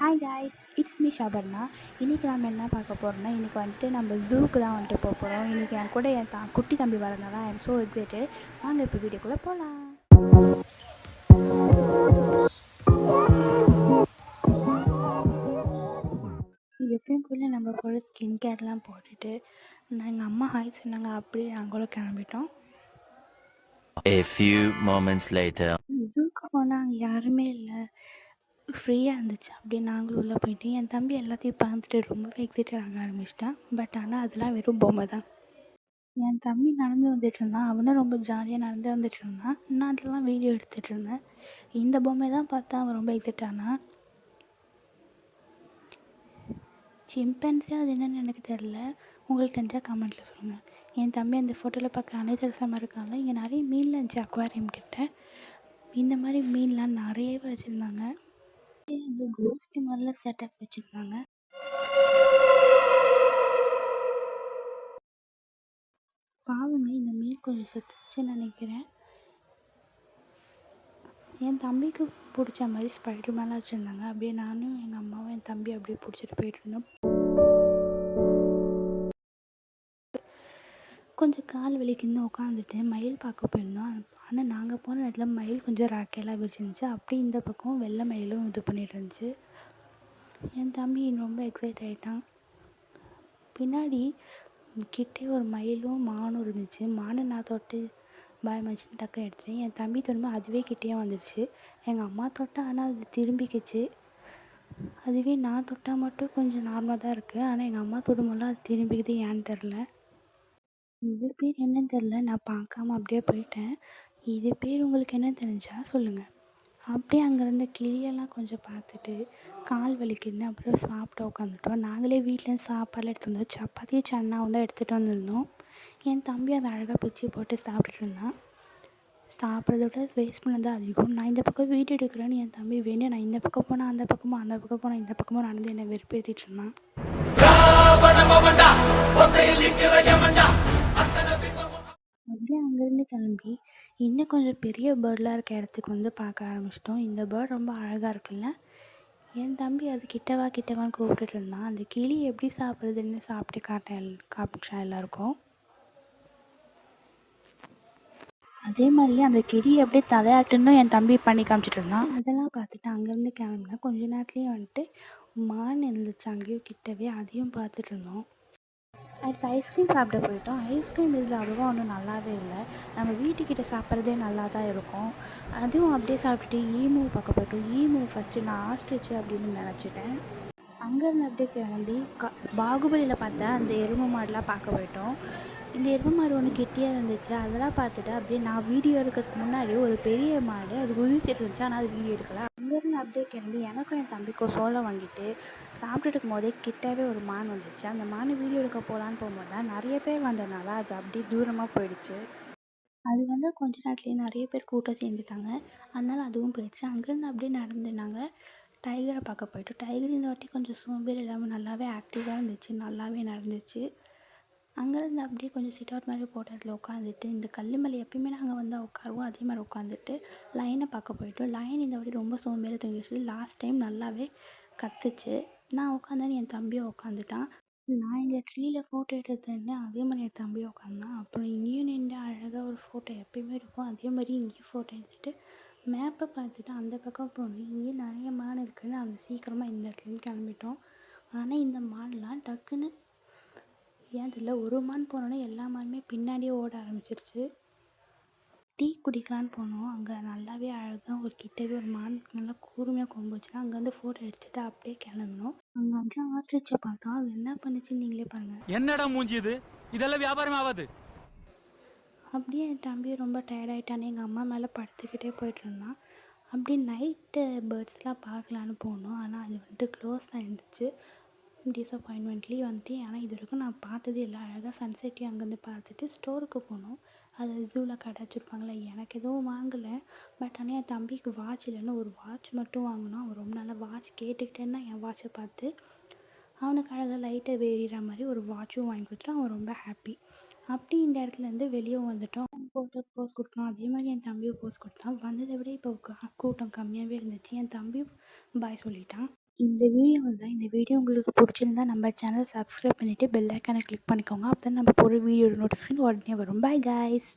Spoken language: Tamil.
Hi guys, it's me Shabarna. இன்றைக்கி நம்ம என்ன பார்க்க போகிறோம்னா, இன்றைக்கி வந்துட்டு நம்ம ஜூக்கு தான் வந்துட்டு போகிறோம். இன்றைக்கி என் கூட என் குட்டி தம்பி வரதுனால ஐ எம் ஸோ எக்ஸைட்டட். வாங்க இப்போ வீடியோக்குள்ளே போகலாம். எப்பயும் போல நம்ம போல ஸ்கின் கேர்லாம் போட்டுட்டு எங்கள் அம்மா ஹாய் சொன்னாங்க, அப்படியே நாங்களும் கிளம்பிட்டோம். A few moments later. ஜூக்கு போனால் அங்கே யாருமே இல்லை, ஃப்ரீயாக இருந்துச்சு. அப்படியே நாங்களும் உள்ளே போயிட்டு என் தம்பி எல்லாத்தையும் பார்த்துட்டு ரொம்பவே எக்ஸைட்டட் ஆக ஆரம்பிச்சிட்டான். பட் ஆனால் அதெல்லாம் வெறும் பொம்மை தான். என் தம்பி நடந்து வந்துட்டு இருந்தான், அவனும் ரொம்ப ஜாலியாக நடந்து வந்துட்டு இருந்தான். நான் அதெல்லாம் வீடியோ எடுத்துகிட்டு இருந்தேன். இந்த பொம்மை தான் பார்த்தா அவன் ரொம்ப எக்ஸைட் ஆனான். சிம்பன்ஸே அது என்னென்னு எனக்கு தெரில, உங்களுக்கு தெரிஞ்சால் கமெண்ட்டில் சொல்லுங்கள். என் தம்பி அந்த ஃபோட்டோவில் பார்க்க அனைத்தரசமாக இருக்காங்க. இங்கே நிறைய மீன்லாம் இருந்துச்சு அக்வாரியம் கிட்ட. இந்த மாதிரி மீன்லாம் நிறையவே வச்சுருந்தாங்க. அந்த கோஸ்ட் மாதிரிலாம் செட்டப் வச்சுருந்தாங்க. பாவங்க, இந்த மீன் கொஞ்சம் செத்துச்சுன்னு நினைக்கிறேன். என் தம்பிக்கு பிடிச்ச மாதிரி ஸ்பைடர் மேலாம் வச்சுருந்தாங்க. அப்படியே நானும் எங்கள் அம்மாவும் என் தம்பி அப்படியே பிடிச்சிட்டு போயிட்டுருந்தோம். கொஞ்சம் கால் வலிக்குன்னு உட்காந்துட்டு மயில் பார்க்க போயிருந்தோம். ஆனால் நாங்கள் போன இடத்துல மயில் கொஞ்சம் ராக்கையெல்லாம் வச்சுருந்துச்சு. அப்படி இந்த பக்கம் வெள்ளை மயிலும் இது பண்ணிட்டு இருந்துச்சு. என் தம்பி ரொம்ப எக்ஸைட் ஆகிட்டான். பின்னாடி கிட்டே ஒரு மயிலும் மானும் இருந்துச்சு. மானை நான் தொட்டு பாய் மச்சின்னு டக்கு அடித்தேன். என் தம்பி திரும்ப அதுவே கிட்டேயே வந்துடுச்சு. எங்கள் அம்மா தொட்டால் ஆனால் அது திரும்பிக்கிச்சு. அதுவே நான் தொட்டால் மட்டும் கொஞ்சம் நார்மலாக தான் இருக்குது. ஆனால் எங்கள் அம்மா தொடும்போதெல்லாம் அது திரும்பிக்குது, ஏன்னு தெரில. இது பேர் என்னன்னு தெரில, நான் பார்க்காம அப்படியே போயிட்டேன். இது பேர் உங்களுக்கு என்ன தெரிஞ்சால் சொல்லுங்கள். அப்படியே அங்கேருந்து கிளியெல்லாம் கொஞ்சம் பார்த்துட்டு கால் வலிக்குதுன்னு அப்புறம் சாப்பிட்டு உட்காந்துட்டோம். நாங்களே வீட்டிலேருந்து சாப்பாடுலாம் எடுத்து வந்தோம். சப்பாத்தி சன்னாவும் தான் எடுத்துகிட்டு வந்திருந்தோம். என் தம்பி அதை அழகாக பிச்சு போட்டு சாப்பிட்டுட்டு இருந்தான். சாப்பிட்றத விட வேஸ்ட் பண்ணது தான் அதிகம். நான் இந்த பக்கம் வீடியோ எடுக்கிறேன்னு என் தம்பி வேணும், நான் இந்த பக்கம் போனால் அந்த பக்கமும், அந்த பக்கம் போனால் இந்த பக்கமும் நடந்து என்னை வெறுப்பேற்றிட்டு இருந்தான். அப்படியே அங்கேருந்து கிளம்பி இன்னும் கொஞ்சம் பெரிய பேர்ட்லாம் இருக்க இடத்துக்கு வந்து பார்க்க ஆரம்பிச்சிட்டோம். இந்த பேர்ட் ரொம்ப அழகாக இருக்குல்ல. என் தம்பி அது கிட்டவான்னு கூப்பிட்டுட்டு இருந்தான். அந்த கிளி எப்படி சாப்பிட்றதுன்னு சாப்பிட்டு காமிச்சான் எல்லாருக்கும். அதே மாதிரியே அந்த கிளி அப்படியே தலையாட்டுன்னு என் தம்பி பண்ணி காமிச்சிட்டு இருந்தான். அதெல்லாம் பார்த்துட்டு அங்கேருந்து கிளம்புனா கொஞ்ச நேரத்துலேயே வந்துட்டு மான் இருந்துச்சு அங்கேயும் கிட்டவே, அதையும் பார்த்துட்டு இருந்தோம். அடுத்து ஐஸ்கிரீம் சாப்பிட போயிட்டோம். ஐஸ்கிரீம் இதில் அவ்வளோவா ஒன்றும் நல்லாவே இல்லை. நம்ம வீட்டுக்கிட்ட சாப்பிட்றதே நல்லா தான் இருக்கும். அதுவும் அப்படியே சாப்பிட்டுட்டு ஈமூ பார்க்க போயிட்டோம். ஈமூ ஃபஸ்ட்டு நான் ஆஸ்ட்ரிச்சு அப்படின்னு நினச்சிட்டேன். அங்கேருந்து அப்படியே கிளம்பி பாகுபலியில் பார்த்தா அந்த எருமை மாடெலாம் பார்க்க போயிட்டோம். இந்த எருமை மாடு ஒன்று கிட்டே இருந்துச்சு. அதெல்லாம் பார்த்துட்டு அப்படியே நான் வீடியோ எடுக்கிறதுக்கு முன்னாடி ஒரு பெரிய மாடு அது குதிச்சிட்டு இருந்துச்சு, ஆனால் அது வீடியோ எடுக்கல. அங்கேருந்து அப்படியே கிளம்பி எனக்கும் என் தம்பிக்கும் சோளம் வாங்கிட்டு சாப்பிட்டுட்டு இருக்கும் போதே கிட்டவே ஒரு மான் வந்துச்சு. அந்த மான் வீடியோ எடுக்க போகலான்னு போகும்போது தான் நிறைய பேர் வந்ததுனால அது அப்படியே தூரமாக போயிடுச்சு. அது வந்து கொஞ்ச நேரத்துலேயே நிறைய பேர் கூட்டம் சேர்ந்துட்டாங்க, அதனால் அதுவும் போயிடுச்சு. அங்கேருந்து அப்படியே நடந்து நாங்கள் டைகரை பார்க்க போயிட்டோம். டைகர் இந்த வாட்டி கொஞ்சம் சோம்பேறி இல்லாமல் நல்லாவே ஆக்டிவாக இருந்துச்சு, நல்லாவே நடந்துச்சு. அங்கேருந்து அப்படியே கொஞ்சம் சிட் அவுட் மாதிரி போட்ட இடத்துல உட்காந்துட்டு இந்த கல் மேலே எப்பயுமே நாங்கள் வந்து உட்காருவோம், அதே மாதிரி உட்காந்துட்டு லைனை பார்க்க போயிட்டோம். லைன் இந்த வாட்டி ரொம்ப சோம்பேறி தூங்கிடுச்சு. லாஸ்ட் டைம் நல்லாவே கத்துச்சு. நான் உட்காந்தேன்னு என் தம்பியும் உட்காந்துட்டான். நான் இங்கே ட்ரீயில் ஃபோட்டோ எடுத்துருந்தேன், அதே மாதிரி என் தம்பியும் உட்காந்தான். அப்புறம் இங்கேயும் நின்று அழகாக ஒரு ஃபோட்டோ எப்பயுமே எடுப்போம், அதே மாதிரி இங்கேயும் ஃபோட்டோ எடுத்துகிட்டு மேப்பை பார்த்துட்டு அந்த பக்கம் போகணும். இங்கேயும் நிறைய மான் இருக்குதுன்னு அந்த சீக்கிரமாக இந்த இடத்துலேருந்து கிளம்பிட்டோம். ஆனால் இந்த மான்லாம் டக்குன்னு ஏன் தெரியல, ஒரு மான் போனோன்னே எல்லா மானுமே பின்னாடியே ஓட ஆரம்பிச்சிருச்சு. டீ குடிக்கலான்னு போனோம். அங்கே நல்லாவே அழகாக ஒரு கிட்டவே ஒரு மான் நல்லா கூர்மையாக கொம்பு வச்சுன்னா அங்கேருந்து ஃபோட்டோ எடுத்துகிட்டு அப்படியே கிளம்பணும். அங்கே அப்படியே ஆஸ்ட்ரிச்சை பார்த்தோம். அது என்ன பண்ணுச்சுன்னு நீங்களே பாருங்கள். என்னடா மூஞ்சி இது, இதெல்லாம் வியாபாரம் ஆகாது. அப்படியே என் தம்பி ரொம்ப டயர்டாயிட்டானே எங்கள் அம்மா மேலே படுத்துக்கிட்டே போயிட்டு இருந்தான். அப்படியே நைட்டு பேர்ட்ஸ்லாம் பார்க்கலான்னு போனோம், ஆனால் அது வந்துட்டு க்ளோஸ் தான் இருந்துச்சு. டிஸப்பாயின்மெண்ட்லி வந்துட்டு. ஆனால் இது வரைக்கும் நான் பார்த்ததே இல்லை. அழகாக சன்செட்டையும் அங்கேருந்து பார்த்துட்டு ஸ்டோருக்கு போனோம். அது ஜூவில் கடை வச்சுருப்பாங்களே, எனக்கு எதுவும் வாங்கலை. பட் ஆனால் என் தம்பிக்கு வாட்ச் இல்லைன்னு ஒரு வாட்ச் மட்டும் வாங்கினோம். அவன் ரொம்ப நாளாக வாட்ச் கேட்டுக்கிட்டேன்னா என் வாட்சை பார்த்து அவனுக்கு அழகாக லைட்டை எறிகிற மாதிரி ஒரு வாட்சும் வாங்கி கொடுத்துட்டு அவன் ரொம்ப ஹாப்பி. அப்படி இந்த இடத்துலேருந்து வெளியே வந்துட்டோம். ஃபோட்டோ போஸ் கொடுக்கணும், அதே மாதிரி என் தம்பியும் போஸ் கொடுத்தான். வந்ததை விட இப்போ கூட்டம் கம்மியாகவே இருந்துச்சு. என் தம்பியும் பாய் சொல்லிட்டான். இந்த வீடியோ உங்களுக்கு பிடிச்சிருந்தா நம்ம சேனல் சப்ஸ்கிரைப் பண்ணிவிட்டு பெல் ஐக்கானை கிளிக் பண்ணிக்கோங்க. அப்போ தான் நம்ம போகிற வீடியோட நோட்டிஃபிகேஷன் உடனே வரும். Bye guys.